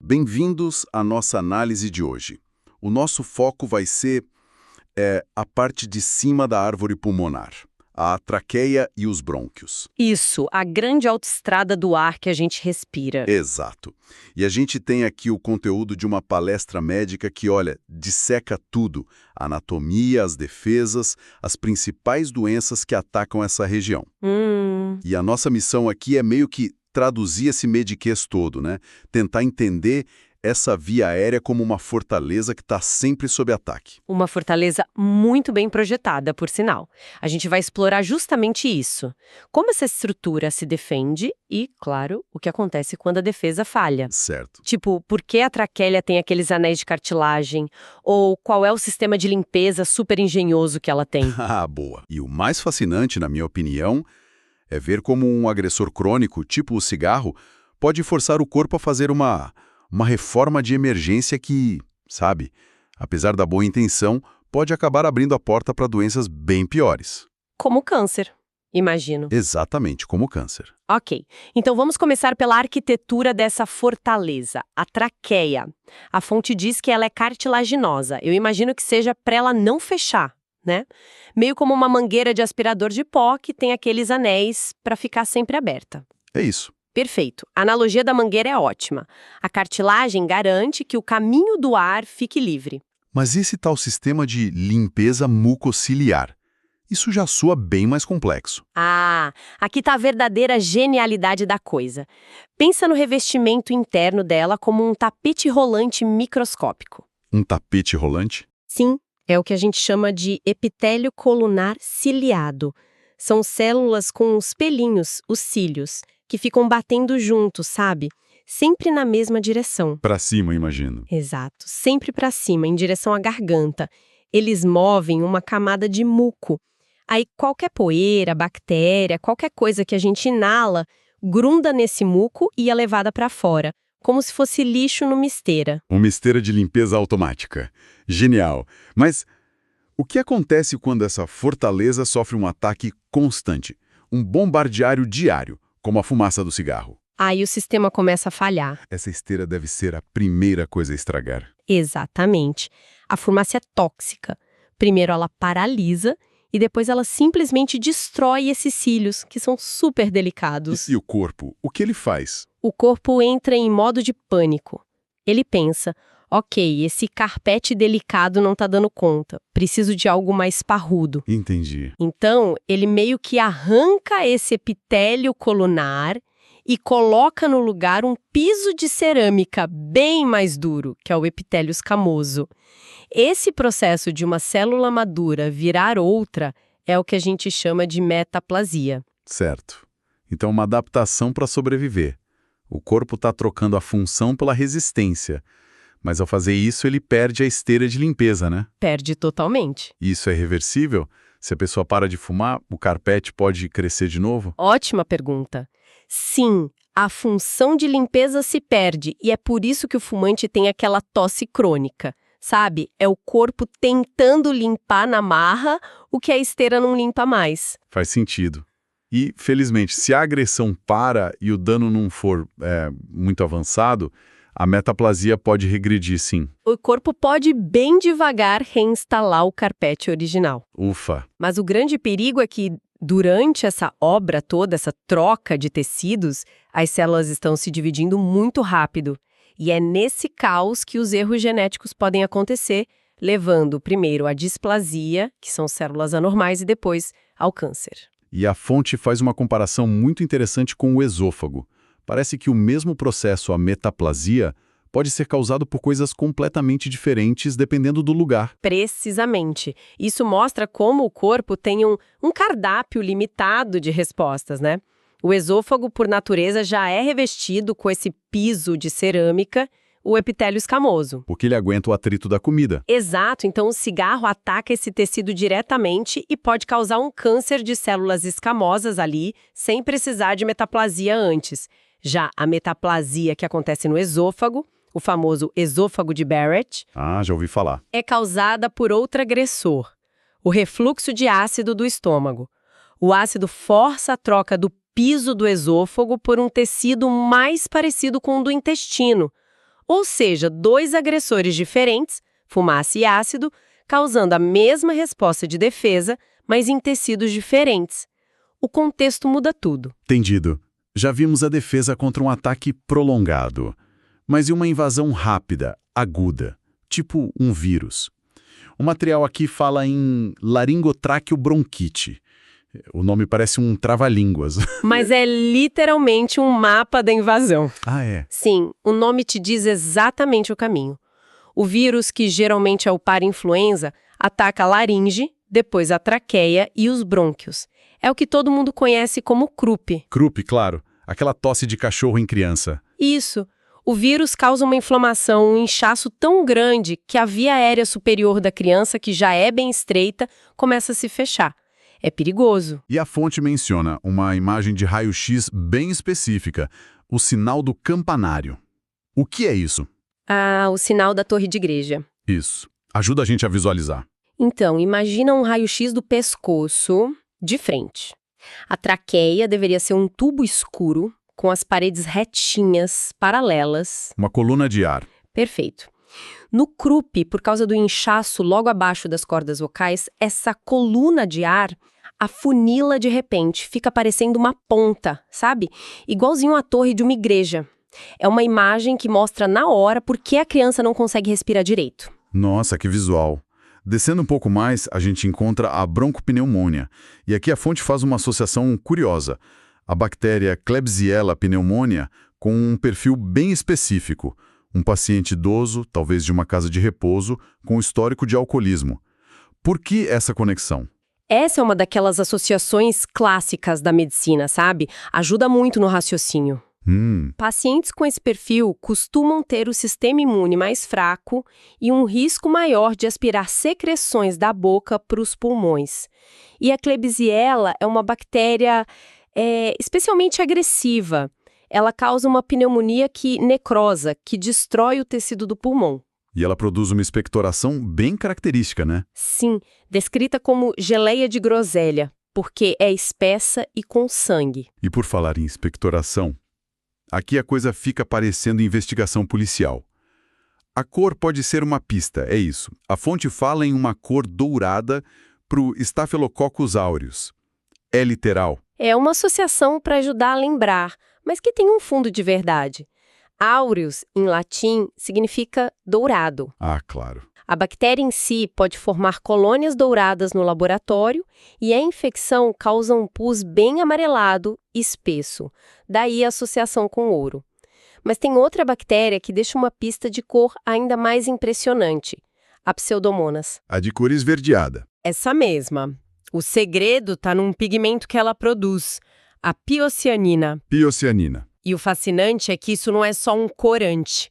Bem-vindos à nossa análise de hoje. O nosso foco vai ser a parte de cima da árvore pulmonar, a traqueia e os brônquios. Isso, a grande autoestrada do ar que a gente respira. Exato. E a gente tem aqui o conteúdo de uma palestra médica que, olha, disseca tudo: a anatomia, as defesas, as principais doenças que atacam essa região. E a nossa missão aqui é meio que traduzir esse mediquês todo, né? Tentar entender essa via aérea como uma fortaleza que está sempre sob ataque. Uma fortaleza muito bem projetada, por sinal. A gente vai explorar justamente isso. Como essa estrutura se defende e, claro, o que acontece quando a defesa falha. Certo. Tipo, por que a traqueia tem aqueles anéis de cartilagem? Ou qual é o sistema de limpeza super engenhoso que ela tem? Ah, boa. E o mais fascinante, na minha opinião, é ver como um agressor crônico, tipo o cigarro, pode forçar o corpo a fazer uma reforma de emergência que, sabe, apesar da boa intenção, pode acabar abrindo a porta para doenças bem piores. Como o câncer, imagino. Exatamente, como o câncer. Ok, então vamos começar pela arquitetura dessa fortaleza, a traqueia. A fonte diz que ela é cartilaginosa. Eu imagino que seja para ela não fechar, né? Meio como uma mangueira de aspirador de pó que tem aqueles anéis para ficar sempre aberta. É isso. Perfeito. A analogia da mangueira é ótima. A cartilagem garante que o caminho do ar fique livre. Mas esse tal sistema de limpeza mucociliar, isso já soa bem mais complexo. Ah, aqui está a verdadeira genialidade da coisa. Pensa no revestimento interno dela como um tapete rolante microscópico. Um tapete rolante? Sim, é o que a gente chama de epitélio colunar ciliado. São células com os pelinhos, os cílios, que ficam batendo juntos, sabe? Sempre na mesma direção. Para cima, imagino. Exato, sempre para cima, em direção à garganta. Eles movem uma camada de muco. Aí qualquer poeira, bactéria, qualquer coisa que a gente inala, grunda nesse muco e é levada para fora, como se fosse lixo numa esteira. Uma esteira de limpeza automática. Genial. Mas o que acontece quando essa fortaleza sofre um ataque constante? Um bombardeário diário, como a fumaça do cigarro. Aí o sistema começa a falhar. Essa esteira deve ser a primeira coisa a estragar. Exatamente. A fumaça é tóxica. Primeiro ela paralisa e depois ela simplesmente destrói esses cílios, que são super delicados. E o corpo? O que ele faz? O corpo entra em modo de pânico. Ele pensa, ok, esse carpete delicado não tá dando conta, preciso de algo mais parrudo. Entendi. Então, ele meio que arranca esse epitélio colunar e coloca no lugar um piso de cerâmica bem mais duro, que é o epitélio escamoso. Esse processo de uma célula madura virar outra é o que a gente chama de metaplasia. Certo. Então, uma adaptação para sobreviver. O corpo está trocando a função pela resistência. Mas ao fazer isso, ele perde a esteira de limpeza, né? Perde totalmente. Isso é reversível? Se a pessoa para de fumar, o carpete pode crescer de novo? Ótima pergunta. Sim, a função de limpeza se perde e é por isso que o fumante tem aquela tosse crônica. Sabe? É o corpo tentando limpar na marra o que a esteira não limpa mais. Faz sentido. E, felizmente, se a agressão para e o dano não for muito avançado, a metaplasia pode regredir, sim. O corpo pode bem devagar reinstalar o carpete original. Ufa! Mas o grande perigo é que, durante essa obra toda, essa troca de tecidos, as células estão se dividindo muito rápido. E é nesse caos que os erros genéticos podem acontecer, levando primeiro à displasia, que são células anormais, e depois ao câncer. E a fonte faz uma comparação muito interessante com o esôfago. Parece que o mesmo processo, a metaplasia, pode ser causado por coisas completamente diferentes dependendo do lugar. Precisamente. Isso mostra como o corpo tem um cardápio limitado de respostas, né? O esôfago, por natureza, já é revestido com esse piso de cerâmica, o epitélio escamoso. Porque ele aguenta o atrito da comida. Exato, então o cigarro ataca esse tecido diretamente e pode causar um câncer de células escamosas ali, sem precisar de metaplasia antes. Já a metaplasia que acontece no esôfago, o famoso esôfago de Barrett, já ouvi falar. é causada por outro agressor, o refluxo de ácido do estômago. O ácido força a troca do piso do esôfago por um tecido mais parecido com o do intestino. Ou seja, dois agressores diferentes, fumaça e ácido, causando a mesma resposta de defesa, mas em tecidos diferentes. O contexto muda tudo. Entendido. Já vimos a defesa contra um ataque prolongado. Mas e uma invasão rápida, aguda, tipo um vírus? O material aqui fala em laringotráqueo-bronquite. O nome parece um trava-línguas. Mas é literalmente um mapa da invasão. Ah, é? Sim, o nome te diz exatamente o caminho. O vírus, que geralmente é o parainfluenza, ataca a laringe, depois a traqueia e os brônquios. É o que todo mundo conhece como croup. Croup, claro. Aquela tosse de cachorro em criança. Isso. O vírus causa uma inflamação, um inchaço tão grande que a via aérea superior da criança, que já é bem estreita, começa a se fechar. É perigoso. E a fonte menciona uma imagem de raio-x bem específica, o sinal do campanário. O que é isso? Ah, o sinal da torre de igreja. Isso. Ajuda a gente a visualizar. Então, imagina um raio-x do pescoço de frente. A traqueia deveria ser um tubo escuro, com as paredes retinhas, paralelas. Uma coluna de ar. Perfeito. No croup, por causa do inchaço logo abaixo das cordas vocais, essa coluna de ar afunila de repente, fica parecendo uma ponta, sabe? Igualzinho a torre de uma igreja. É uma imagem que mostra na hora por que a criança não consegue respirar direito. Nossa, que visual. Descendo um pouco mais, a gente encontra a broncopneumônia. E aqui a fonte faz uma associação curiosa. A bactéria Klebsiella pneumoniae com um perfil bem específico. Um paciente idoso, talvez de uma casa de repouso, com histórico de alcoolismo. Por que essa conexão? Essa é uma daquelas associações clássicas da medicina, sabe? Ajuda muito no raciocínio. Pacientes com esse perfil costumam ter o sistema imune mais fraco e um risco maior de aspirar secreções da boca para os pulmões. E a Klebsiella é uma bactéria especialmente agressiva. Ela causa uma pneumonia que necrosa, que destrói o tecido do pulmão. E ela produz uma expectoração bem característica, né? Sim, descrita como geleia de groselha, porque é espessa e com sangue. E por falar em expectoração, aqui a coisa fica parecendo investigação policial. A cor pode ser uma pista, é isso. A fonte fala em uma cor dourada para o Staphylococcus aureus. É literal? É uma associação para ajudar a lembrar, mas que tem um fundo de verdade. Aureus, em latim, significa dourado. Ah, claro. A bactéria em si pode formar colônias douradas no laboratório e a infecção causa um pus bem amarelado, espesso. Daí a associação com ouro. Mas tem outra bactéria que deixa uma pista de cor ainda mais impressionante. A Pseudomonas. A de cor esverdeada. Essa mesma. O segredo está num pigmento que ela produz, a piocianina. Piocianina. E o fascinante é que isso não é só um corante.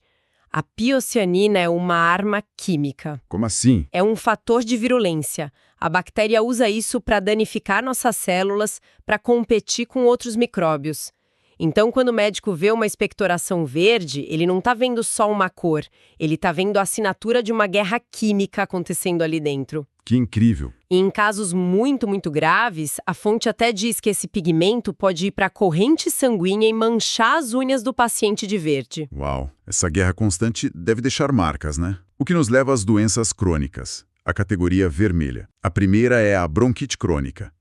A piocianina é uma arma química. Como assim? É um fator de virulência. A bactéria usa isso para danificar nossas células, para competir com outros micróbios. Então, quando o médico vê uma expectoração verde, ele não está vendo só uma cor. Ele está vendo a assinatura de uma guerra química acontecendo ali dentro. Que incrível. E em casos muito, muito graves, a fonte até diz que esse pigmento pode ir para a corrente sanguínea e manchar as unhas do paciente de verde. Uau, essa guerra constante deve deixar marcas, né? O que nos leva às doenças crônicas, a categoria vermelha. A primeira é a bronquite crônica.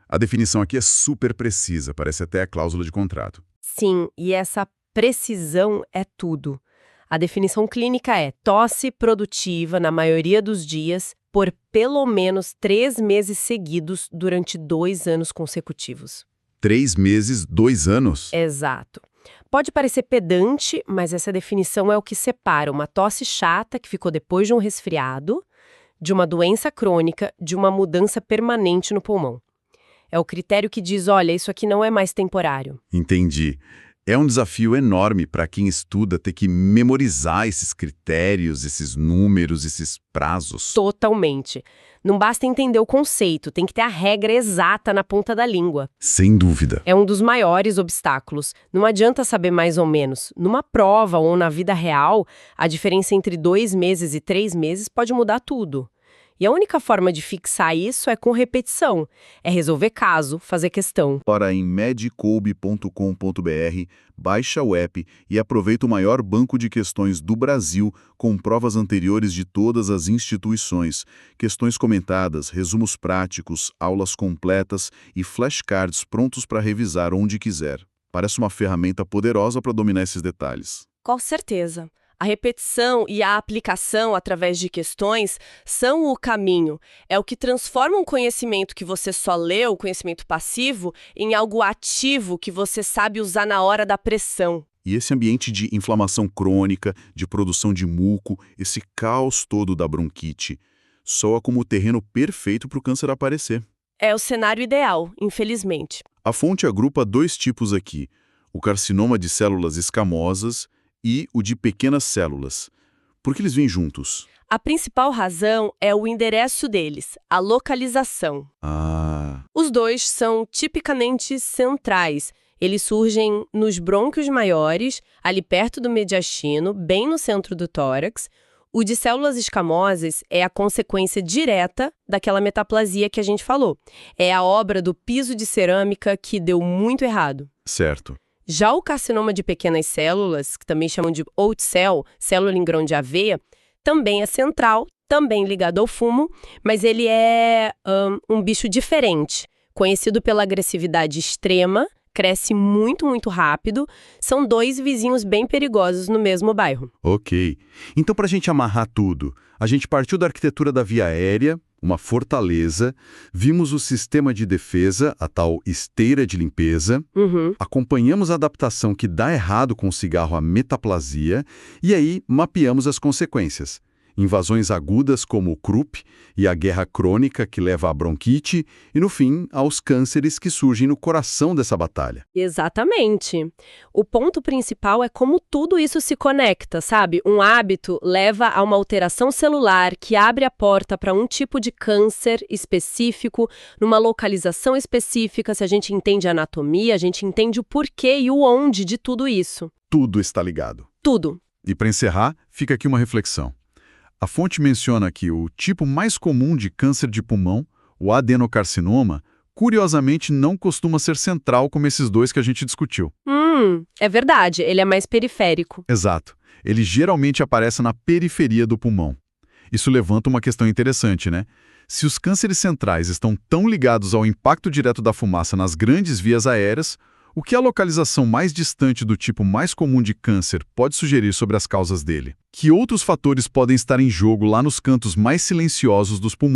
A definição aqui é super precisa, parece até a cláusula de contrato. Sim, e essa precisão é tudo. A definição clínica é tosse produtiva, na maioria dos dias, por pelo menos 3 meses seguidos durante 2 anos consecutivos. 3 meses, 2 anos? Exato. Pode parecer pedante, mas essa definição é o que separa uma tosse chata, que ficou depois de um resfriado, de uma doença crônica, de uma mudança permanente no pulmão. É o critério que diz, olha, isso aqui não é mais temporário. Entendi. É um desafio enorme para quem estuda ter que memorizar esses critérios, esses números, esses prazos. Totalmente. Não basta entender o conceito, tem que ter a regra exata na ponta da língua. Sem dúvida. É um dos maiores obstáculos. Não adianta saber mais ou menos. Numa prova ou na vida real, a diferença entre 2 meses e 3 meses pode mudar tudo. E a única forma de fixar isso é com repetição. É resolver caso, fazer questão. Ora, em medcoub.com.br, baixa o app e aproveita o maior banco de questões do Brasil, com provas anteriores de todas as instituições, questões comentadas, resumos práticos, aulas completas e flashcards prontos para revisar onde quiser. Parece uma ferramenta poderosa para dominar esses detalhes. Com certeza. A repetição e a aplicação através de questões são o caminho. É o que transforma um conhecimento que você só leu, o conhecimento passivo, em algo ativo que você sabe usar na hora da pressão. E esse ambiente de inflamação crônica, de produção de muco, esse caos todo da bronquite, soa como o terreno perfeito para o câncer aparecer. É o cenário ideal, infelizmente. A fonte agrupa dois tipos aqui, o carcinoma de células escamosas e o de pequenas células. Por que eles vêm juntos? A principal razão é o endereço deles, a localização. Os dois são tipicamente centrais. Eles surgem nos brônquios maiores, ali perto do mediastino, bem no centro do tórax. O de células escamosas é a consequência direta daquela metaplasia que a gente falou. É a obra do piso de cerâmica que deu muito errado. Certo. Já o carcinoma de pequenas células, que também chamam de oat cell, célula em grão de aveia, também é central, também ligado ao fumo, mas ele é um bicho diferente, conhecido pela agressividade extrema, cresce muito, muito rápido. São dois vizinhos bem perigosos no mesmo bairro. Ok. Então, para a gente amarrar tudo, a gente partiu da arquitetura da via aérea, uma fortaleza, vimos o sistema de defesa, a tal esteira de limpeza, acompanhamos a adaptação que dá errado com o cigarro à metaplasia e aí mapeamos as consequências. Invasões agudas como o croup e a guerra crônica que leva à bronquite e, no fim, aos cânceres que surgem no coração dessa batalha. Exatamente. O ponto principal é como tudo isso se conecta, sabe? Um hábito leva a uma alteração celular que abre a porta para um tipo de câncer específico, numa localização específica. Se a gente entende a anatomia, a gente entende o porquê e o onde de tudo isso. Tudo está ligado. Tudo. E para encerrar, fica aqui uma reflexão. A fonte menciona que o tipo mais comum de câncer de pulmão, o adenocarcinoma, curiosamente não costuma ser central como esses dois que a gente discutiu. É verdade, ele é mais periférico. Exato. Ele geralmente aparece na periferia do pulmão. Isso levanta uma questão interessante, né? Se os cânceres centrais estão tão ligados ao impacto direto da fumaça nas grandes vias aéreas, o que a localização mais distante do tipo mais comum de câncer pode sugerir sobre as causas dele? Que outros fatores podem estar em jogo lá nos cantos mais silenciosos dos pulmões?